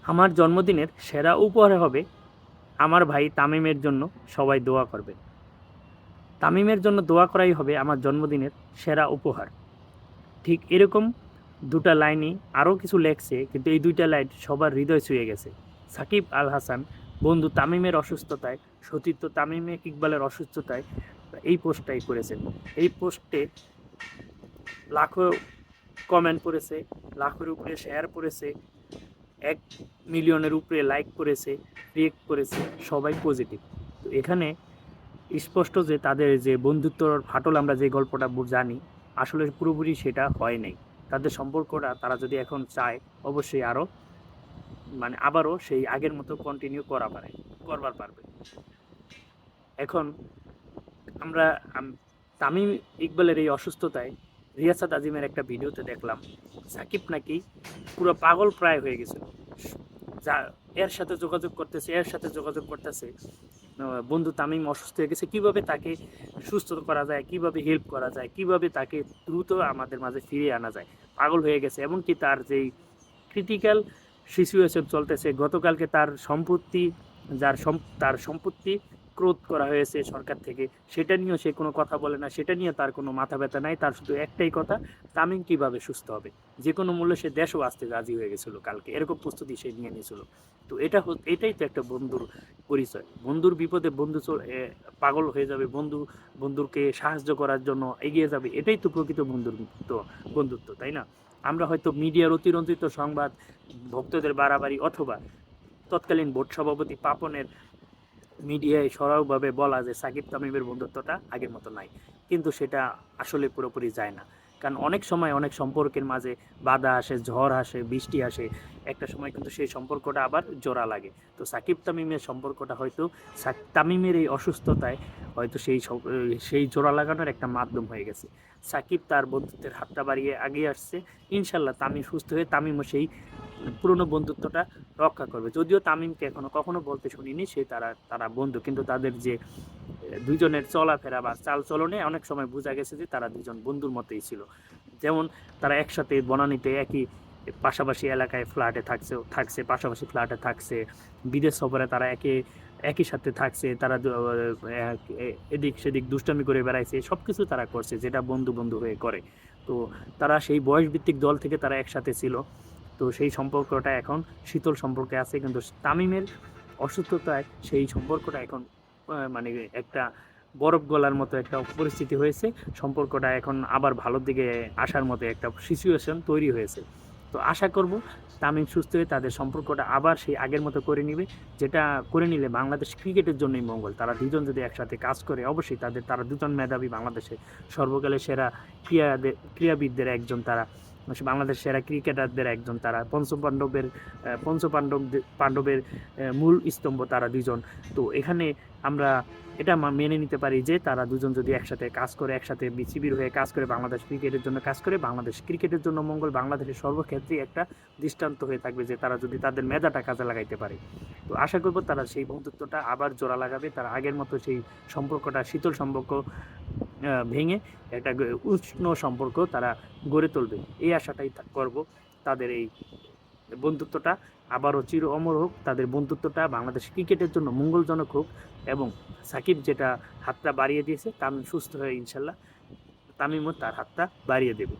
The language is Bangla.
আমার জন্মদিনের সেরা উপহার হবে আমার ভাই তামিমের জন্য সবাই দোয়া করবে। তামিমের জন্য দোয়া করাই হবে আমার জন্মদিনের সেরা উপহার। ঠিক এরকম দুটা লাইনই আরও কিছু লেখছে, কিন্তু এই দুইটা লাইন সবার হৃদয় ছুঁয়ে গেছে। সাকিব আল হাসান বন্ধু তামিমের অসুস্থতায়, সতীর্থ তামিমে ইকবালের অসুস্থতায় এই পোস্টটাই করেছেন। এই পোস্টে লাখো কমেন্ট পড়েছে, লাখের উপরে শেয়ার পড়েছে, 1 মিলিয়নের উপরে লাইক করেছে, রিয়েক্ট করেছে, সবাই পজিটিভ। তো এখানে স্পষ্ট যে তাদের যে বন্ধুত্বর ফাটল আমরা যে গল্পটা জানি, আসলে পুরোপুরি সেটা হয় নাই। তাদের সম্পর্কটা তারা যদি এখন চায়, অবশ্যই আরও আবারও সেই আগের মতো কন্টিনিউ করবার পারবে। এখন আমরা তামিম ইকবালের এই অসুস্থতায় রিয়াসাত আজিমের একটা ভিডিওতে দেখলাম সাকিব নাকি পুরো পাগল প্রায় হয়ে গেছিল। যা এর সাথে যোগাযোগ করতেছে বন্ধু তামিম অসুস্থ হয়ে গেছে, কীভাবে তাকে সুস্থ করা যায়, কীভাবে হেল্প করা যায়, কীভাবে তাকে দ্রুত আমাদের মাঝে ফিরিয়ে আনা যায়। পাগল হয়ে গেছে। এমনকি তার যেই ক্রিটিক্যাল সিচুয়েশন চলতেছে, গতকালকে তার সম্পত্তি ক্রোধ করা হয়েছে সরকার থেকে, সেটা নিয়েও সে কোনো কথা বলে না, সেটা নিয়ে তার কোনো মাথা ব্যথা নাই। তার শুধু একটাই কথা, তামিম কীভাবে সুস্থ হবে, যে কোনো মূল্যে সে দেশও আসতে রাজি হয়ে গেছিলো কালকে, এরকম প্রস্তুতি সে নিয়ে নিয়েছিল। তো এটাই তো একটা বন্ধুর পরিচয়। বন্ধুর বিপদে বন্ধু পাগল হয়ে যাবে, বন্ধুকে সাহায্য করার জন্য এগিয়ে যাবে, এটাই তো প্রকৃত বন্ধুত্ব, তাই না? আমরা হয়তো মিডিয়ার অতিরঞ্জিত সংবাদ, ভক্তদের বাড়াবাড়ি, অথবা তৎকালীন বোর্ড সভাপতি পাপনের মিডিয়ায় সরাসরিভাবে বলা যে সাকিব তামিমের বন্ধুত্বটা আগের মতো নাই, কিন্তু সেটা আসলে পুরোপুরি যায় না। কারণ অনেক সময় অনেক সম্পর্কের মাঝে বাধা আসে, ঝড় আসে, বৃষ্টি আসে, একটা সময় কিন্তু সেই সম্পর্কটা আবার জোড়া লাগে। তো সাকিব তামিমের সম্পর্কটা হয়তো তামিমের এই অসুস্থতায় হয়তো সেই জোড়া লাগানোর একটা মাধ্যম হয়ে গেছে। সাকিব তার বন্ধুত্বের হাতটা বাড়িয়ে এগিয়ে আসছে। ইনশাল্লাহ তামিম সুস্থ হয়ে তামিমও সেই পুরনো বন্ধুত্বটা রক্ষা করবে। যদিও তামিমকে কখনো বলতে শুনিনি তারা বন্ধু, কিন্তু তাদের যে দুইজনের চলাফেরা বা চালচলনে অনেক সময় বোঝা গেছে যে তারা দুজন বন্ধুর মতোই ছিল। যেমন তারা একসাথে বনানীতে পাশাপাশি এলাকায় পাশাপাশি ফ্ল্যাটে থাকছে, বিদেশ সফরে তারা একই সাথে থাকছে, তারা এদিক সেদিক দুষ্টামি করে বেড়াইছে, সব কিছু তারা করছে যেটা বন্ধু বন্ধু হয়ে করে। তো তারা সেই বয়সভিত্তিক দল থেকে তারা একসাথে ছিল। তো সেই সম্পর্কটা এখন শীতল সম্পর্কে আছে, কিন্তু তামিমের অসুস্থতায় সেই সম্পর্কটা এখন মানে একটা বরফ গলার মতো একটা পরিস্থিতি হয়েছে। সম্পর্কটা এখন আবার ভালোর দিকে আসার মতো একটা সিচুয়েশন তৈরি হয়েছে। তো আশা করব তামিম সুস্থ হয়ে তাদের সম্পর্কটা আবার সেই আগের মতো করে নিবে, যেটা করে নিলে বাংলাদেশ ক্রিকেটের জন্যই মঙ্গল। তারা দুজন যদি একসাথে কাজ করে, অবশ্যই তারা দুজন মেধাবী, বাংলাদেশের সর্বকালের সেরা ক্রীড়াবিদদের একজন তারা, বাংলাদেশ সেরা ক্রিকেটারদের একজন তারা, পাণ্ডবের মূল স্তম্ভ তারা দুজন। তো এখানে আমরা এটা মেনে নিতে পারি যে তারা দুজন যদি একসাথে কাজ করে, একসাথে বিসিবির হয়ে কাজ করে, বাংলাদেশ ক্রিকেটের জন্য কাজ করে, বাংলাদেশ ক্রিকেটের জন্য মঙ্গল, বাংলাদেশের সর্বক্ষেত্রেই একটা দৃষ্টান্ত হয়ে থাকবে যে তারা যদি তাদের মেধাটা কাজে লাগাইতে পারে। তো আশা করব তারা সেই বন্ধুত্বটা আবার জোড়া লাগাবে, তারা আগের মতো সেই সম্পর্কটা, শীতল সম্পর্ক ভেঙে একটা উষ্ণ সম্পর্ক তারা গড়ে তুলবে, এই আশাটাই করব। তাদের এই বন্ধুত্বটা আবারও চির অমর হোক, তাদের বন্ধুত্বটা বাংলাদেশ ক্রিকেটের জন্য মঙ্গলজনক হোক, এবং সাকিব যেটা হাতটা বাড়িয়ে দিয়েছে, তামিম সুস্থ হয়ে ইনশাল্লাহ তামিমও তার হাতটা বাড়িয়ে দেবে।